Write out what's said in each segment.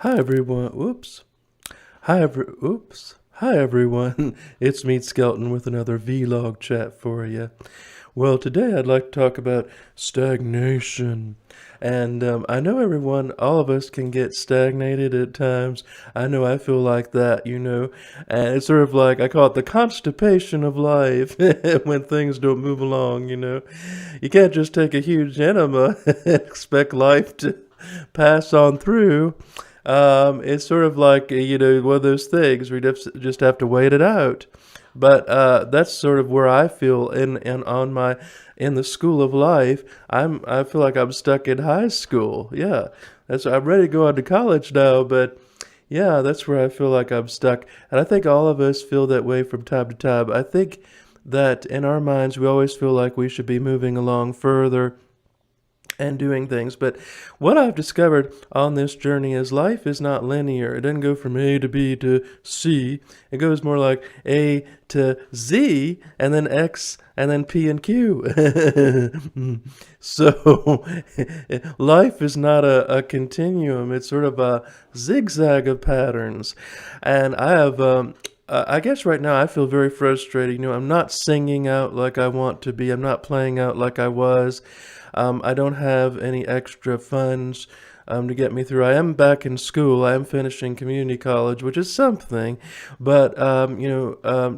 Hi everyone. Oops. Oops. Hi everyone. It's Meade Skelton with another vlog chat for you. Well, today I'd like to talk about stagnation. And I know all of us can get stagnated at times. I know I feel like that. And it's sort of like, I call it the constipation of life when things don't move along. You can't just take a huge enema and expect life to pass on through. It's sort of like, one of those things where just have to wait it out. But that's sort of where I feel in the school of life. I feel like I'm stuck in high school. Yeah, I'm ready to go on to college now, but yeah, that's where I feel like I'm stuck. And I think all of us feel that way from time to time. I think that in our minds we always feel like we should be moving along further and doing things. But what I've discovered on this journey is life is not linear. It doesn't go from A to B to C. It goes more like A to Z and then X and then P and Q. So life is not a continuum. It's sort of a zigzag of patterns. And I guess right now I feel very frustrated. I'm not singing out like I want to be. I'm not playing out like I was. I don't have any extra funds to get me through. I am back in school. I am finishing community college, which is something. But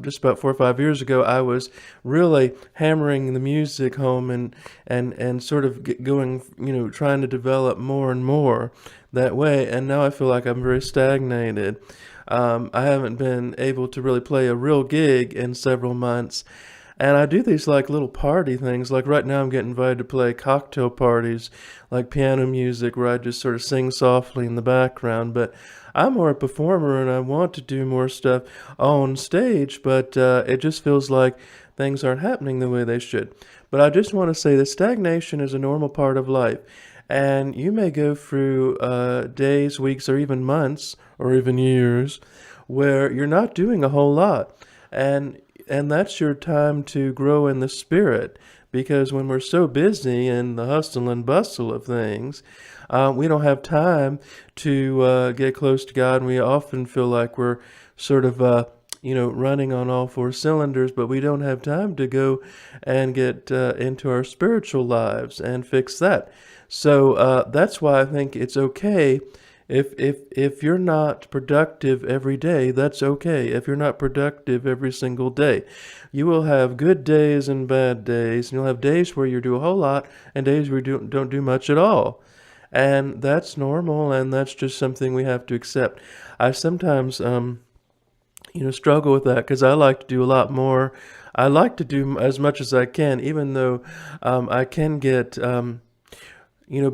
just about 4 or 5 years ago, I was really hammering the music home and sort of going, trying to develop more and more that way. And now I feel like I'm very stagnated. I haven't been able to really play a real gig in several months. And I do these like little party things. Like right now I'm getting invited to play cocktail parties, like piano music where I just sort of sing softly in the background. But I'm more a performer and I want to do more stuff on stage, but it just feels like things aren't happening the way they should. But I just want to say that stagnation is a normal part of life. And you may go through days, weeks, or even months, or even years, where you're not doing a whole lot. And that's your time to grow in the spirit, because when we're so busy in the hustle and bustle of things, we don't have time to get close to God, and we often feel like we're sort of running on all four cylinders, but we don't have time to go and get into our spiritual lives and fix that. So that's why I think it's okay if you're not productive every day. That's okay. If you're not productive every single day, you will have good days and bad days, and you'll have days where you do a whole lot and days where you don't do much at all. And that's normal, and that's just something we have to accept. I sometimes struggle with that because I like to do a lot more. I like to do as much as I can, even though I can get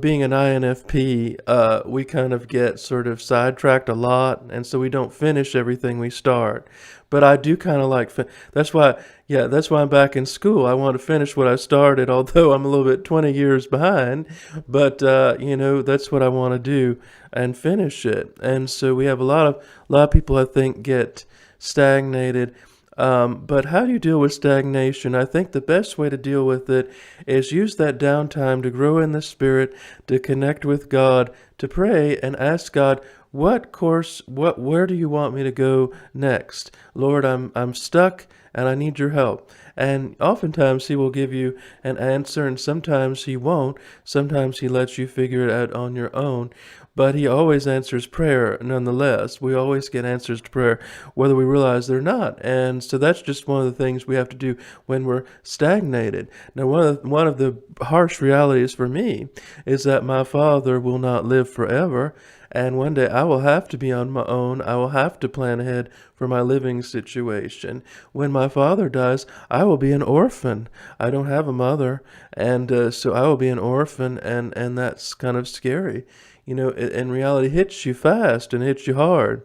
being an INFP, we kind of get sort of sidetracked a lot, and so we don't finish everything we start. But I do kind of like, that's why I'm back in school. I want to finish what I started, although I'm a little bit 20 years behind. But that's what I want to do and finish it. And so we have a lot of people, I think, get stagnated. But how do you deal with stagnation? I think the best way to deal with it is use that downtime to grow in the Spirit, to connect with God, to pray and ask God, where do you want me to go next? Lord, I'm stuck and I need your help. And oftentimes he will give you an answer, and sometimes he won't. Sometimes he lets you figure it out on your own. But he always answers prayer nonetheless. We always get answers to prayer, whether we realize they're not. And so that's just one of the things we have to do when we're stagnated. Now, one of the harsh realities for me is that my father will not live forever. And one day I will have to be on my own. I will have to plan ahead for my living situation. When my father dies, I will be an orphan. I don't have a mother. And so I will be an orphan, and that's kind of scary. In reality, hits you fast and hits you hard.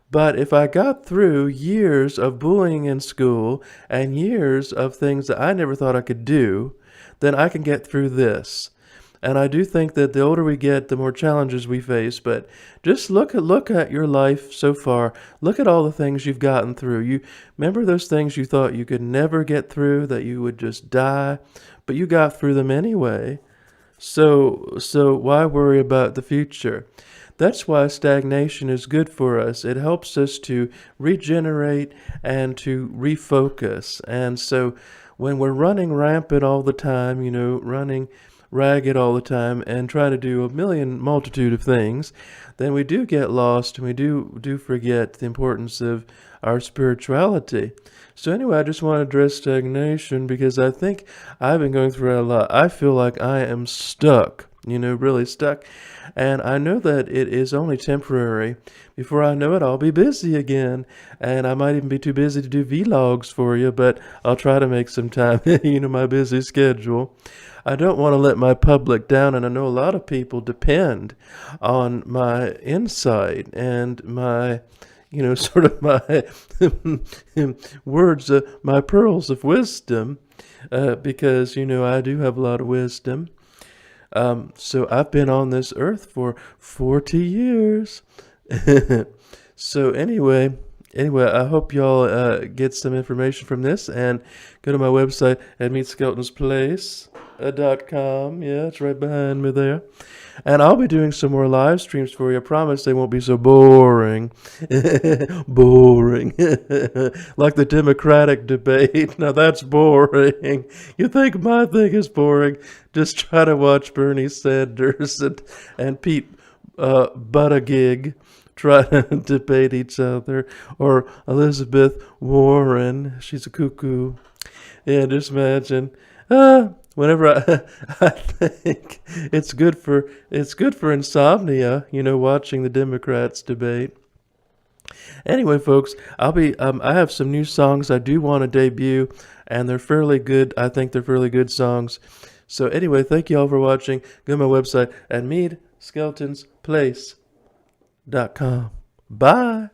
But if I got through years of bullying in school and years of things that I never thought I could do, then I can get through this. And I do think that the older we get, the more challenges we face. But just look at your life so far. Look at all the things you've gotten through. You remember those things you thought you could never get through, that you would just die, but you got through them anyway. So why worry about the future? That's why stagnation is good for us. It helps us to regenerate and to refocus. And so when we're running rampant all the time, running ragged all the time and trying to do a million multitude of things, then we do get lost and we do forget the importance of our spirituality. So anyway, I just want to address stagnation because I think I've been going through it a lot. I feel like I am stuck, really stuck. And I know that it is only temporary. Before I know it, I'll be busy again. And I might even be too busy to do vlogs for you, but I'll try to make some time, my busy schedule. I don't want to let my public down, and I know a lot of people depend on my insight and my sort of my words, my pearls of wisdom, because, I do have a lot of wisdom. So I've been on this earth for 40 years. So anyway, I hope y'all get some information from this and go to my website at meetskeltonsplace.com. Yeah, it's right behind me there. And I'll be doing some more live streams for you. I promise they won't be so boring. Boring. Like the Democratic debate. Now that's boring. You think my thing is boring? Just try to watch Bernie Sanders and Pete Buttigieg try to debate each other. Or Elizabeth Warren. She's a cuckoo. Yeah, just imagine. Whenever I think it's good for insomnia, watching the Democrats debate. Anyway, folks, I have some new songs I do want to debut, and they're fairly good. I think they're fairly good songs. So anyway, thank you all for watching. Go to my website at meadskeltonsplace.com. Bye.